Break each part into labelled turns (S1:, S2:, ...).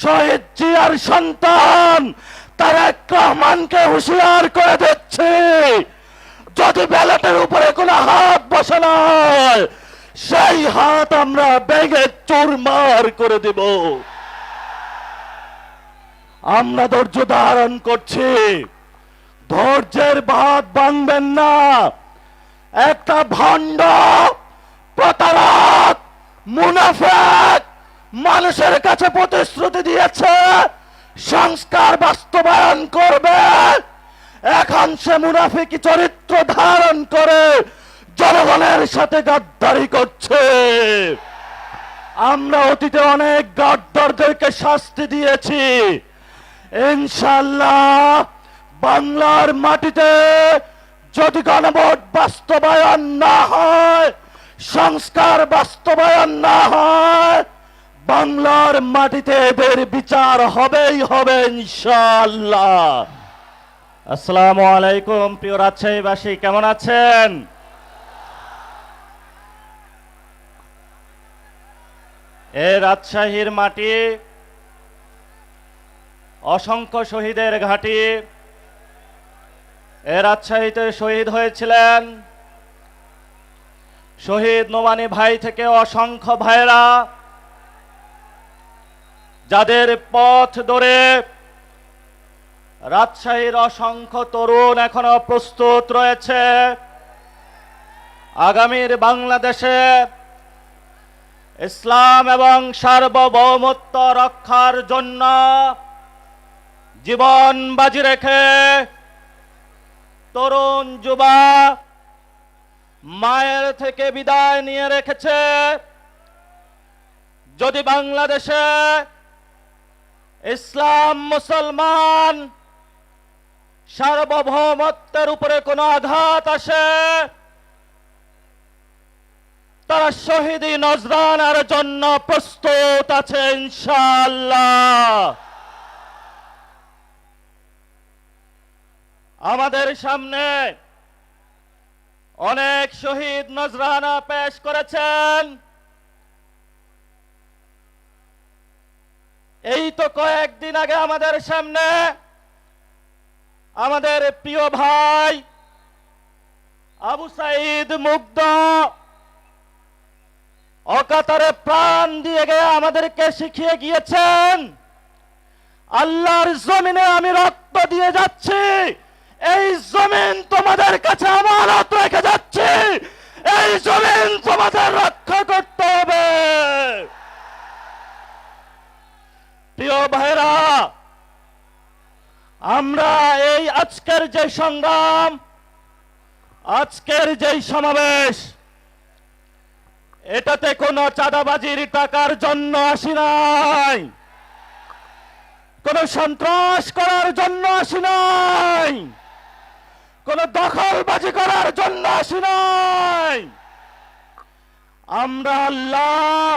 S1: শহীদ জিয়ার সন্তান তারেক রহমানকে হুঁশিয়ার করে দিচ্ছে, যদি ব্যালটের উপরে কোনো হাত বসে না, সেই হাত আমরা ভেঙে চুরমার করে দেব। আমরা ধৈর্য ধারণ করছি, ধৈর্যের বাঁধ ভাঙবেন না। একটা ভণ্ড প্রতারক মুনাফিক মানুষের কাছে প্রতিশ্রুতি দিয়েছে সংস্কার বাস্তবায়ন করবে, এখন সে মুনাফিকি চরিত্র ধারণ করে জনগণের সাথে গাদ্দারি করছে। আমরা অতীতে অনেক গাদ্দারদেরকে শাস্তি দিয়েছি, ইনশাআল্লাহ বাংলার মাটিতে যদি গণভোট বাস্তবায়ন না হয়, সংস্কার বাস্তবায়ন না হয়, বাংলার মাটিতে এদের বিচার হবেই হবে ইনশাআল্লাহ। আসসালামু আলাইকুম প্রিয় রাজশাহীবাসী, কেমন আছেন? এ রাজশাহীর মাটি অসংখ্য শহীদের ঘাঁটি। এ রাজশাহীতে শহীদ হয়েছিলেন শহীদ নোমানী ভাই থেকে অসংখ্য ভাইরা, যাদের পথ ধরে রাজশাহীর অসংখ্য তরুণ এখনো প্রস্তুত রয়েছে আগামীর বাংলাদেশে ইসলাম এবং সার্বভৌমত্ব রক্ষার জন্য জীবন বাজি রেখে তরুণ যুবা মায়ের থেকে বিদায় নিয়ে রেখেছে। যদি বাংলাদেশে ইসলাম মুসলমান সার্বভৌমত্বের উপরে কোনো আঘাত আসে, তারা শহীদি নজরানার জন্য প্রস্তুত আছে ইনশাআল্লাহ। আমাদের সামনে অনেক শহীদ নজরানা পেশ করেছেন। এই তো কয়েকদিন আগে আমাদের সামনে আমাদের প্রিয় ভাই আবু সাঈদ মুগ্ধ অকাতরে প্রাণ দিয়ে গিয়ে আমাদেরকে শিখিয়ে গিয়েছেন, আল্লাহর জমিনে আমি রক্ত দিয়ে যাচ্ছি, এই জমিন তোমাদের কাছে আমানত রেখে যাচ্ছি, এই জমিন তোমাদের রক্ষা করতে হবে। প্রিয় ভাইরা, আমরা এই আজকের যে সংগ্রাম, আজকের যে সমাবেশ, এটাতে কোনো চাঁদাবাজির টাকার জন্য আসি নাই, কোন সন্ত্রাস করার জন্য আসি নাই, কোন দখলবাজি করার জন্য আসি নাই। আমরা আল্লাহ,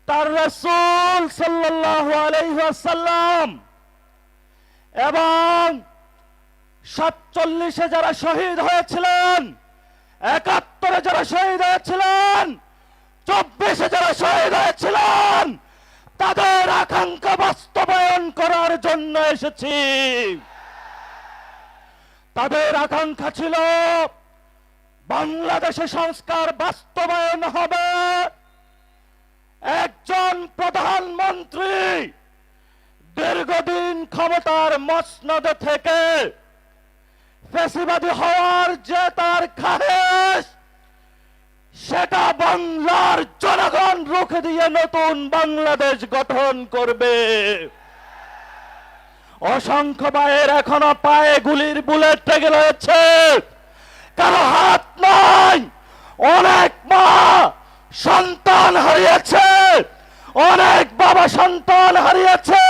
S1: তার রাসূল সাল্লাল্লাহু আলাইহি ওয়াসাল্লাম এবং 47-এ যারা শহীদ হয়েছিলেন, 71-এ যারা শহীদ হয়েছিলেন, 24-এ যারা শহীদ হয়েছিলেন, তাদের আকাঙ্ক্ষা বাস্তবায়ন করার জন্য এসেছি। তাদের আকাঙ্ক্ষা ছিল বাংলাদেশে সংস্কার বাস্তবায়ন হবে, একজন প্রধানমন্ত্রী দীর্ঘদিন ক্ষমতার মসনদে থেকে ফ্যাসিবাদী হওয়ার যে তার খায়েশ, সেটা বাংলার জনগণ রুখে দিয়ে নতুন বাংলাদেশ গঠন করবে। অসংখ্য ভাইয়ের এখনো পায়ে গুলির বুলেট লেগে রয়েছে, কারো হাত নাই, অনেক মা সন্তান হারিয়েছে, অনেক বাবা সন্তান হারিয়েছে।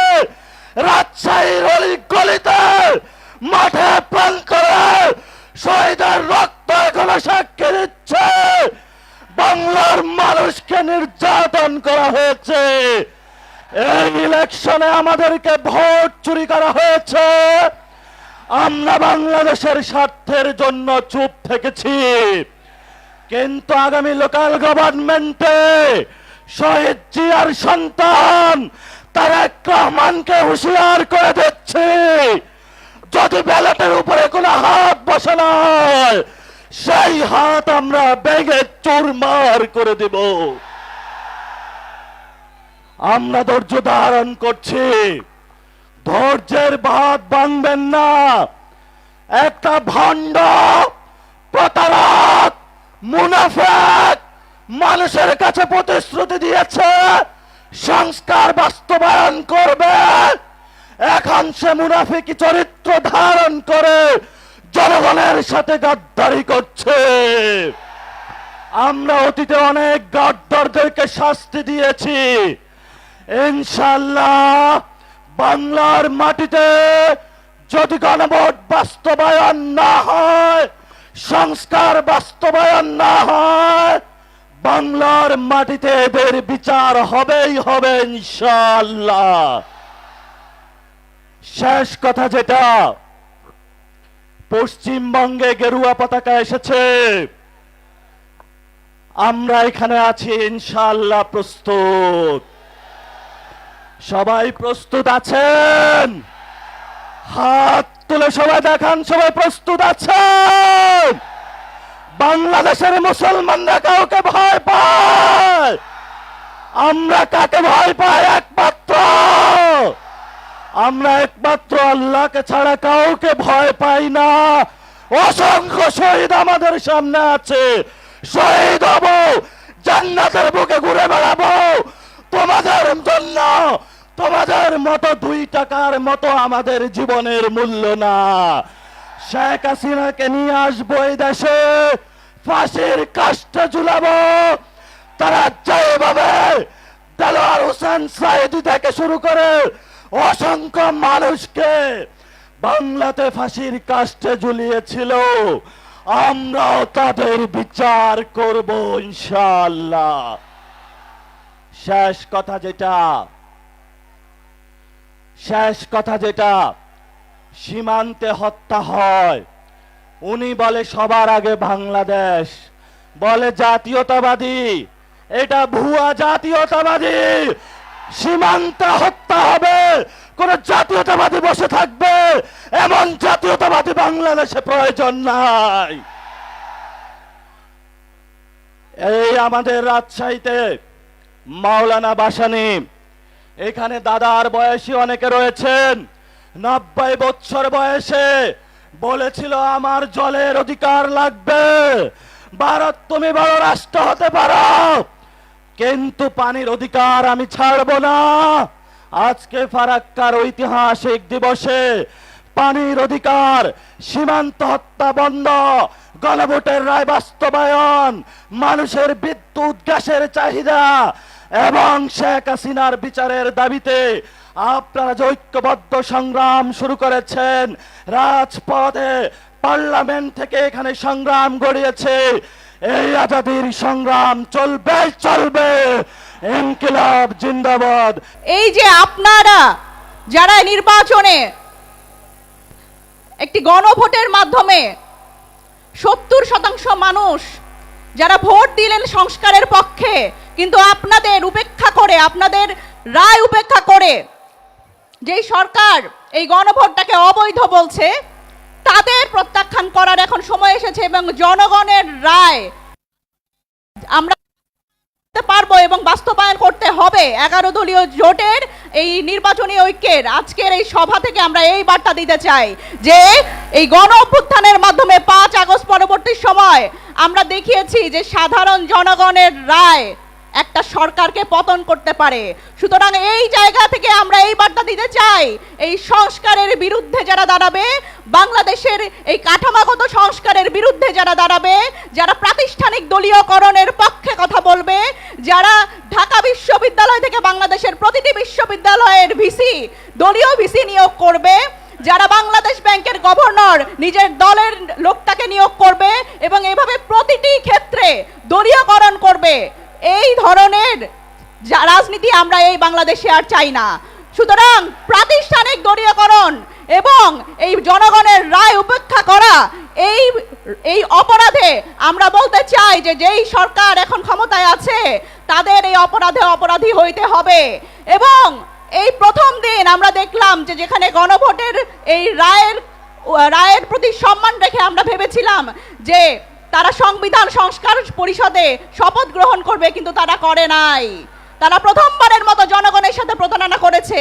S1: রাজশাহীর অলি গলিতে মাঠে প্রান্তরে শহীদের রক্ত এখনো সাক্ষী দিচ্ছে বাংলার মানুষকে নির্যাতন করা হয়েছে। এই ইলেকশনে আমাদেরকে ভোট চুরি করা হয়েছে, আমরা বাংলাদেশের স্বার্থের জন্য চুপ থেকেছি। কিন্তু আগামী লোকাল গভর্নমেন্টে শহীদ জিয়ার সন্তান তারেক রহমানকে হুঁশিয়ার করে দিচ্ছি, যদি ব্যালটের উপরে কোনো হাত বসে না, সেই হাত আমরা ভেঙে চুরমার করে দেব। আমরা ধৈর্য ধারণ করছি, ধৈর্যের বাঁধ ভাঙবেন না। একটা ভণ্ড, প্রতারক, মুনাফিক মানুষের কাছে প্রতিশ্রুতি দিয়েছে সংস্কার বাস্তবায়ন করবে, এখন সে মুনাফিকি চরিত্র ধারণ করে জনগণের সাথে গাদ্দারি করছে। আমরা অতীতে অনেক গাদ্দারদেরকে শাস্তি দিয়েছি। ইনশাআল্লাহ বাংলার মাটিতে যদি গণভোট বাস্তবায়ন না হয়, সংস্কার বাস্তবায়ন না হয়, বাংলার মাটিতে এদের বিচার হবেই হবে ইনশাআল্লাহ। শেষ কথা যেটা, পশ্চিমবঙ্গে গেরুয়া পতাকা এসেছে, আমরা এখানে আছি ইনশাআল্লাহ প্রস্তুত। সবাই প্রস্তুত আছেন? হাত তুলে সবাই দেখান, সবাই প্রস্তুত আছেন? বাংলাদেশের মুসলমানরা কাউকে ভয় পায়? আমরা কাকে ভয় পাই? আমরা একমাত্র আল্লাহকে ছাড়া কাউকে ভয় পাই না। অসংখ্য শহীদ আমাদের সামনে আছে, শহীদ হব, জান্নাতের বুকে ঘুরে বেড়াবো তোমাদের জন্য। তোমাদের মতো 2 টাকার মতো আমাদের জীবনের মূল্য না। শেখ হাসিনাকে নিয়ে আসবো এই দেশে, ফাঁসির কাস্টে ঝুলাবো। তারা যেভাবে দেলোয়ার হোসেন সাইদি থেকে শুরু করে অসংখ্য মানুষকে বাংলাতে ফাঁসির কাস্টে ঝুলিয়েছিল, আমরাও তাদের বিচার করব ইনশাআল্লাহ। শেষ কথা যেটা, সীমান্তে হত্যা হয়, উনি বলে সবার আগে বাংলাদেশ, বলে জাতীয়তাবাদী, এটা ভুয়া জাতীয়তাবাদী। সীমান্তে হত্যা হবে, কোন জাতীয়তাবাদী বসে থাকবে এমন জাতীয়তাবাদী বাংলাদেশে প্রয়োজন নাই। এই আমাদের রাজশাহীতে মাওলানা ভাসানী, এখানে দাদার বয়সী অনেকে রয়েছেন, 90 বছর বয়সে বলেছিল আমার জলের অধিকার লাগবে, ভারত তুমি বড় রাষ্ট্র হতে পারো, কিন্তু পানির অধিকার আমি ছাড়ব না। আজকে ফারাক্কার ঐতিহাসিক দিবসে পানির অধিকার, সীমান্ত হত্যা বন্ধ, গণভোটের রায় বাস্তবায়ন, মানুষের বিদ্যুৎ গ্যাসের চাহিদা এবং শেখ হাসিনার বিচারের দাবিতে আপনারা যে ঐক্যবদ্ধ সংগ্রাম শুরু করেছেন, রাজপথে, পার্লামেন্ট থেকে এখানে সংগ্রাম গড়িয়েছে, এই আজাদির সংগ্রাম চলবে। ইনকিলাব জিন্দাবাদ।
S2: এই যে আপনারা যারা নির্বাচনে একটি গণভোটের মাধ্যমে 70% মানুষ যারা ভোট দিলেন সংস্কারের পক্ষে, কিন্তু আপনাদের উপেক্ষা করে, আপনাদের রায় উপেক্ষা করে যেই সরকার এই গণভোটটাকে অবৈধ বলছে, তাদের প্রত্যাখ্যান করার এখন সময় এসেছে এবং জনগণের রায় আমরা পারবো এবং বাস্তবায়ন করতে হবে। 11 দলীয় জোটের এই নির্বাচনী ঐক্যের আজকের এই সভা থেকে আমরা এই বার্তা দিতে চাই যে এই গণ অভ্যুত্থানের মাধ্যমে 5 আগস্ট পরবর্তী সময় আমরা দেখিয়েছি যে সাধারণ জনগণের রায় একটা সরকারকে পতন করতে পারে। সুতরাং এই জায়গা থেকে আমরা এই বার্তা দিতে চাই, এই সংস্কারের বিরুদ্ধে যারা দাঁড়াবে, বাংলাদেশের এই কাঠামোগত সংস্কারের বিরুদ্ধে যারা দাঁড়াবে, যারা প্রাতিষ্ঠানিক দলীয়করণের পক্ষে কথা বলবে, যারা ঢাকা বিশ্ববিদ্যালয় থেকে বাংলাদেশের প্রতিটি বিশ্ববিদ্যালয়ের ভিসি, দলীয় ভিসি নিয়োগ করবে, যারা বাংলাদেশ ব্যাংকের গভর্নর নিজের দলের লোকটাকে নিয়োগ করবে এবং এভাবে প্রতিটি ক্ষেত্রে দলীয়করণ করবে, এই ধরনের রাজনীতি আমরা এই বাংলাদেশে আর চাই না। সুতরাং প্রাতিষ্ঠানিক দলীয়করণ এবং এই জনগণের রায় উপেক্ষা করা, এই অপরাধে আমরা বলতে চাই যে যেই সরকার এখন ক্ষমতায় আছে তাদের এই অপরাধে অপরাধী হইতে হবে। এবং এই প্রথম দিন আমরা দেখলাম যে যেখানে গণভোটের এই রায়ের প্রতি সম্মান রেখে আমরা ভেবেছিলাম যে তারা সংবিধান সংস্কার পরিষদে শপথ গ্রহণ করবে, কিন্তু তারা করে নাই। তারা প্রথমবারের মতো জনগণের সাথে প্রতারণা করেছে।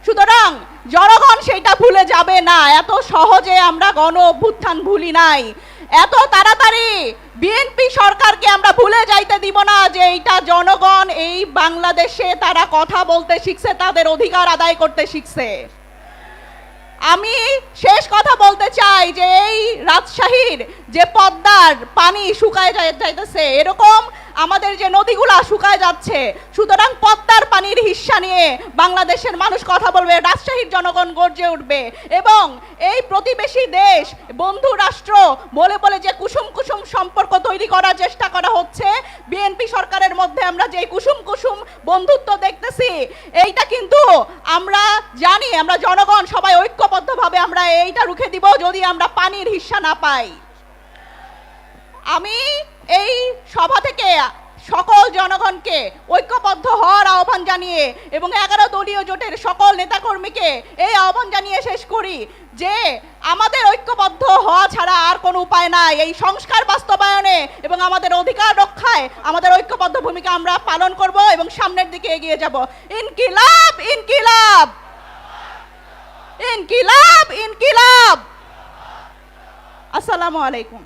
S2: সুতরাং জনগণ সেইটা ভুলে যাবে না, এত সহজে আমরা গণ অভ্যুত্থান ভুলি নাই। এত তাড়াতাড়ি বিএনপি সরকারকে আমরা ভুলে যাইতে দিব না যে এইটা জনগণ এই বাংলাদেশে তারা কথা বলতে শিখছে, তাদের অধিকার আদায় করতে শিখছে। আমি শেষ কথা বলতে চাই যে এই রাজশাহীর যে পদ্মার পানি শুকায় যাইতেছে, এরকম আমাদের যে নদীগুলা শুকায় যাচ্ছে, সুতরাং পদ্মার পানির হিস্সা নিয়ে বাংলাদেশের মানুষ কথা বলবে, রাজশাহীর জনগণ গর্জে উঠবে এবং এই প্রতিবেশী দেশ বন্ধু রাষ্ট্র বলে বলে যে কুসুম কুসুম সম্পর্ক তৈরি করার চেষ্টা করা হচ্ছে বিএনপি সরকারের মধ্যে, আমরা যে কুসুম কুসুম বন্ধুত্ব দেখতেছি, এইটা কিন্তু আমরা জানি, আমরা জনগণ সবাই ঐক্যবদ্ধভাবে আমরা এইটা রুখে দিব যদি আমরা পানির হিস্সা না পাই। আমি এই সভা থেকে সকল জনগণকে ঐক্যবদ্ধ হওয়ার আহ্বান জানিয়ে এবং 11 দলীয় জোটের সকল নেতাকর্মীকে এই আহ্বান জানিয়ে শেষ করি যে আমাদের ঐক্যবদ্ধ হওয়া ছাড়া আর কোনো উপায় নাই। এই সংস্কার বাস্তবায়নে এবং আমাদের অধিকার রক্ষায় আমাদের ঐক্যবদ্ধ ভূমিকা আমরা পালন করব এবং সামনের দিকে এগিয়ে যাব। ইনকিলাব ইনকিলাব ইনকিলাব ইনকিলাব। আসসালামু আলাইকুম।